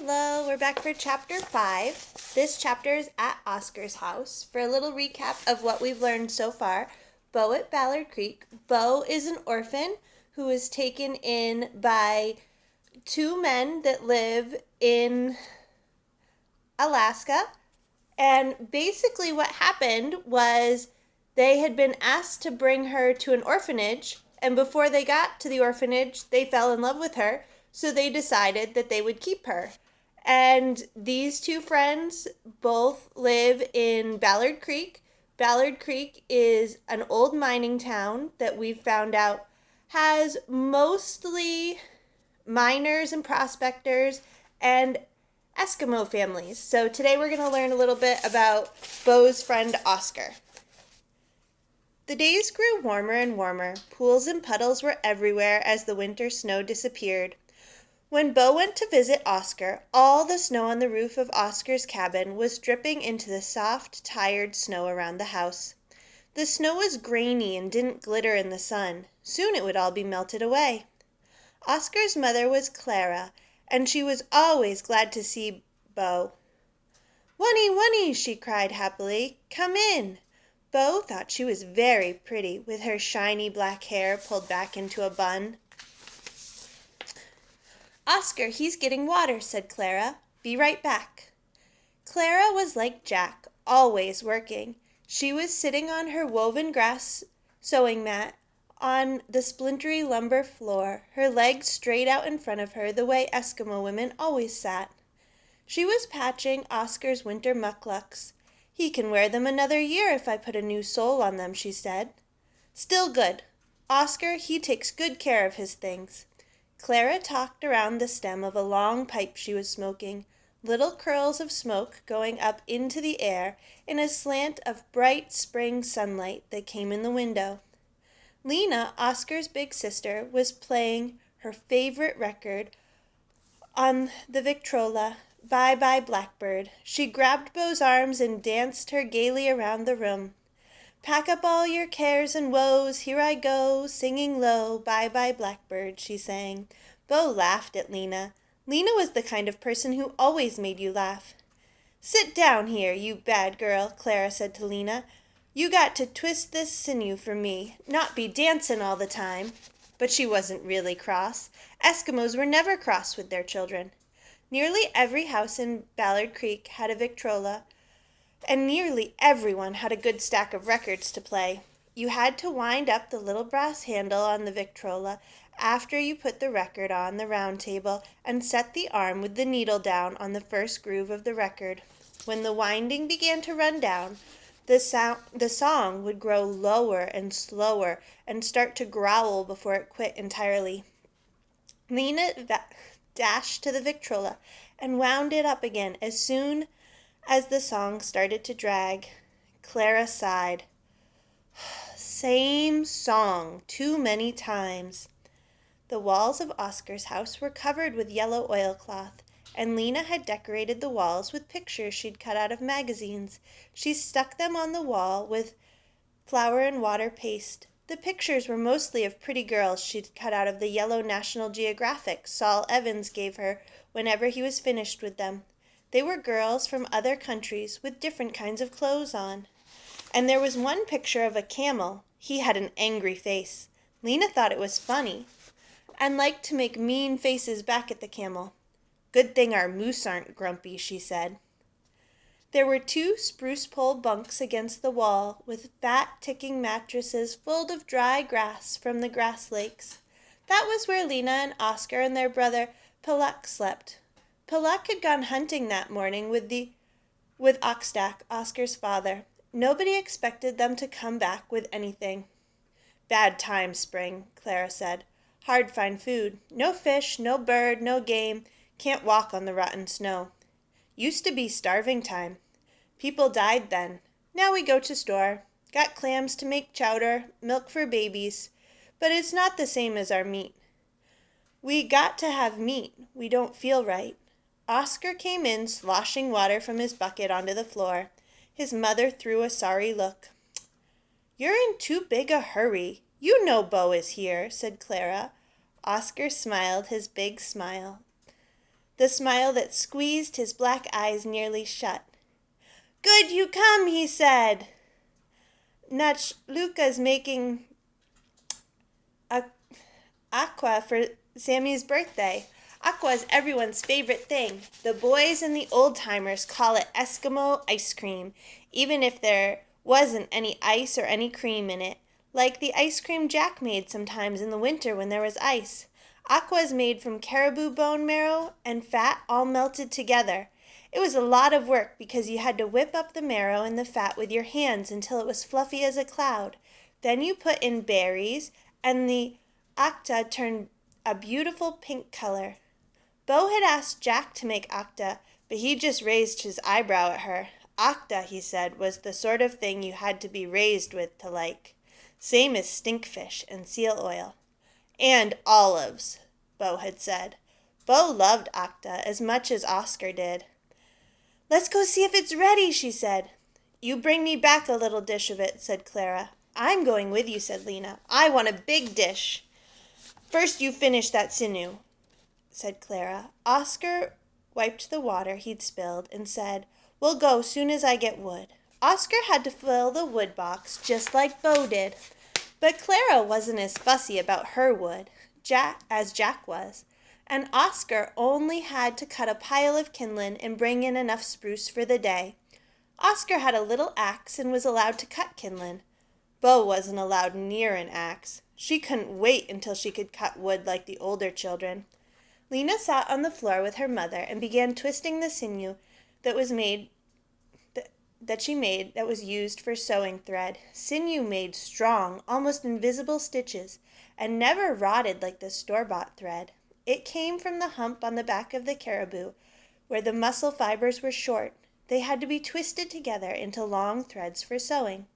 Hello, we're back for chapter 5. This chapter is at Oscar's house. For a little recap of what we've learned so far, Bo at Ballard Creek. Bo is an orphan who was taken in by two men that live in Alaska. And basically what happened was they had been asked to bring her to an orphanage, and before they got to the orphanage, they fell in love with her, so they decided that they would keep her. And these two friends both live in Ballard Creek. Ballard Creek is an old mining town that we've found out has mostly miners and prospectors and Eskimo families. So today we're going to learn a little bit about Bo's friend Oscar. The days grew warmer and warmer. Pools and puddles were everywhere as the winter snow disappeared. When Bo went to visit Oscar, all the snow on the roof of Oscar's cabin was dripping into the soft, tired snow around the house. The snow was grainy and didn't glitter in the sun. Soon it would all be melted away. Oscar's mother was Clara, and she was always glad to see Bo. "Wunny, Wunny," she cried happily. "Come in." Bo thought she was very pretty, with her shiny black hair pulled back into a bun. "Oscar, he's getting water," said Clara. "Be right back." Clara was like Jack, always working. She was sitting on her woven grass sewing mat on the splintery lumber floor, her legs straight out in front of her the way Eskimo women always sat. She was patching Oscar's winter mucklucks. "He can wear them another year if I put a new sole on them," she said. "Still good. Oscar, he takes good care of his things." Clara talked around the stem of a long pipe she was smoking, little curls of smoke going up into the air in a slant of bright spring sunlight that came in the window. Lena, Oscar's big sister, was playing her favorite record on the Victrola, Bye Bye Blackbird. She grabbed Bo's arms and danced her gaily around the room. "Pack up all your cares and woes, here I go, singing low, Bye Bye Blackbird," she sang. Bo laughed at Lena. Lena was the kind of person who always made you laugh. "Sit down here, you bad girl," Clara said to Lena. "You got to twist this sinew for me, not be dancing all the time." But she wasn't really cross. Eskimos were never cross with their children. Nearly every house in Ballard Creek had a Victrola, and nearly everyone had a good stack of records to play. You had to wind up the little brass handle on the Victrola after you put the record on the round table and set the arm with the needle down on the first groove of the record. When the winding began to run down, the song would grow lower and slower and start to growl before it quit entirely. Lena dashed to the Victrola and wound it up again as soon as the song started to drag. Clara sighed. Same song, too many times. The walls of Oscar's house were covered with yellow oilcloth, and Lena had decorated the walls with pictures she'd cut out of magazines. She stuck them on the wall with flour and water paste. The pictures were mostly of pretty girls she'd cut out of the yellow National Geographic Saul Evans gave her whenever he was finished with them. They were girls from other countries with different kinds of clothes on. And there was one picture of a camel. He had an angry face. Lena thought it was funny and liked to make mean faces back at the camel. "Good thing our moose aren't grumpy," she said. There were two spruce pole bunks against the wall with fat ticking mattresses full of dry grass from the grass lakes. That was where Lena and Oscar and their brother Peluk slept. Peluk had gone hunting that morning with Oxtack, Oscar's father. Nobody expected them to come back with anything. "Bad time, spring," Clara said. "Hard find food. No fish, no bird, no game. Can't walk on the rotten snow. Used to be starving time. People died then. Now we go to store. Got clams to make chowder, milk for babies. But it's not the same as our meat. We got to have meat. We don't feel right." Oscar came in, sloshing water from his bucket onto the floor. His mother threw a sorry look. "You're in too big a hurry. You know Bo is here," said Clara. Oscar smiled his big smile. the smile that squeezed his black eyes nearly shut. "Good you come," he said. "Nach Luca's making aqua for Sammy's birthday. Aqua is everyone's favorite thing. The boys and the old-timers call it Eskimo ice cream, even if there wasn't any ice or any cream in it, like the ice cream Jack made sometimes in the winter when there was ice. Aqua is made from caribou bone marrow and fat all melted together. It was a lot of work because you had to whip up the marrow and the fat with your hands until it was fluffy as a cloud. Then you put in berries, and the acta turned a beautiful pink color." Bo had asked Jack to make acta, but he just raised his eyebrow at her. Acta, he said, was the sort of thing you had to be raised with to like. Same as stinkfish and seal oil. "And olives," Bo had said. Bo loved acta as much as Oscar did. "Let's go see if it's ready," she said. "You bring me back a little dish of it," said Clara. "I'm going with you," said Lena. "I want a big dish." "First you finish that sinew," said Clara. Oscar wiped the water he'd spilled and said, "We'll go soon as I get wood." Oscar had to fill the wood box just like Bo did, but Clara wasn't as fussy about her wood as Jack was, and Oscar only had to cut a pile of kindling and bring in enough spruce for the day. Oscar had a little axe and was allowed to cut kindling. Bo wasn't allowed near an axe. She couldn't wait until she could cut wood like the older children. Lena sat on the floor with her mother and began twisting the sinew that she made that was used for sewing thread. Sinew made strong, almost invisible stitches, and never rotted like the store-bought thread. It came from the hump on the back of the caribou, where the muscle fibers were short. They had to be twisted together into long threads for sewing.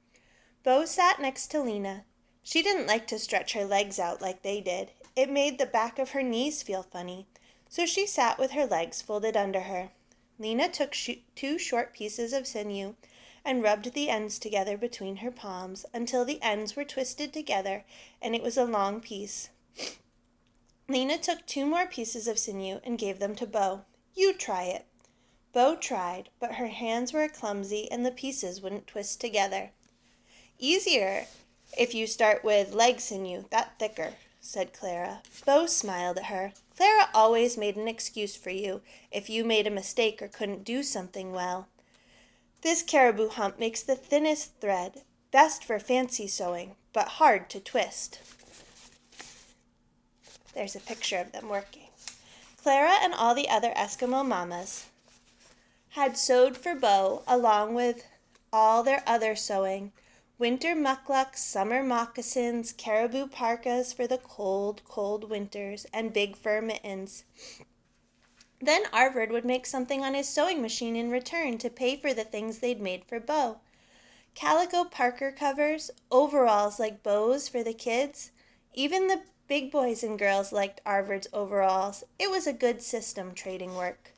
Bo sat next to Lena. She didn't like to stretch her legs out like they did. It made the back of her knees feel funny, so she sat with her legs folded under her. Lena took 2 short pieces of sinew and rubbed the ends together between her palms until the ends were twisted together and it was a long piece. Lena took 2 more pieces of sinew and gave them to Bo. "You try it." Bo tried, but her hands were clumsy and the pieces wouldn't twist together. "Easier if you start with leg sinew, that thicker," said Clara. Bo smiled at her. "Clara always made an excuse for you if you made a mistake or couldn't do something well. This caribou hump makes the thinnest thread, best for fancy sewing, but hard to twist." There's a picture of them working. Clara and all the other Eskimo mamas had sewed for Bo along with all their other sewing. Winter mucklucks, summer moccasins, caribou parkas for the cold, cold winters, and big fur mittens. Then Arvid would make something on his sewing machine in return to pay for the things they'd made for Bo. Calico Parker covers, overalls like Bo's for the kids. Even the big boys and girls liked Arvid's overalls. It was a good system, trading work.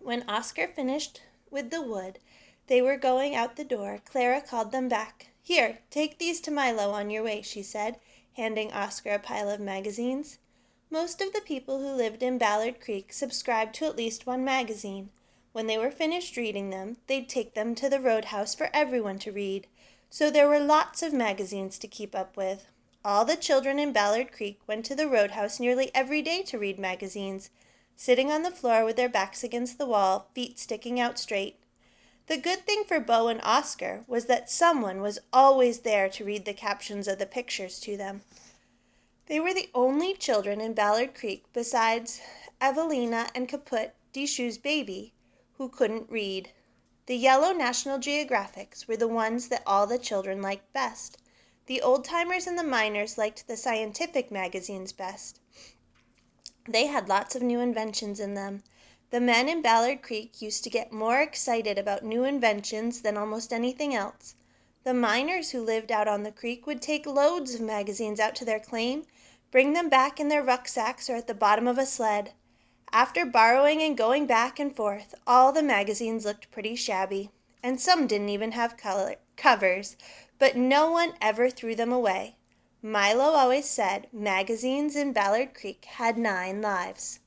When Oscar finished with the wood, they were going out the door. Clara called them back. "Here, take these to Milo on your way," she said, handing Oscar a pile of magazines. Most of the people who lived in Ballard Creek subscribed to at least one magazine. When they were finished reading them, they'd take them to the roadhouse for everyone to read. So there were lots of magazines to keep up with. All the children in Ballard Creek went to the roadhouse nearly every day to read magazines, sitting on the floor with their backs against the wall, feet sticking out straight. The good thing for Bo and Oscar was that someone was always there to read the captions of the pictures to them. They were the only children in Ballard Creek besides Evelina and Caput, Dishu's baby, who couldn't read. The yellow National Geographics were the ones that all the children liked best. The old-timers and the miners liked the scientific magazines best. They had lots of new inventions in them. The men in Ballard Creek used to get more excited about new inventions than almost anything else. The miners who lived out on the creek would take loads of magazines out to their claim, bring them back in their rucksacks or at the bottom of a sled. After borrowing and going back and forth, all the magazines looked pretty shabby, and some didn't even have covers, but no one ever threw them away. Milo always said magazines in Ballard Creek had 9 lives.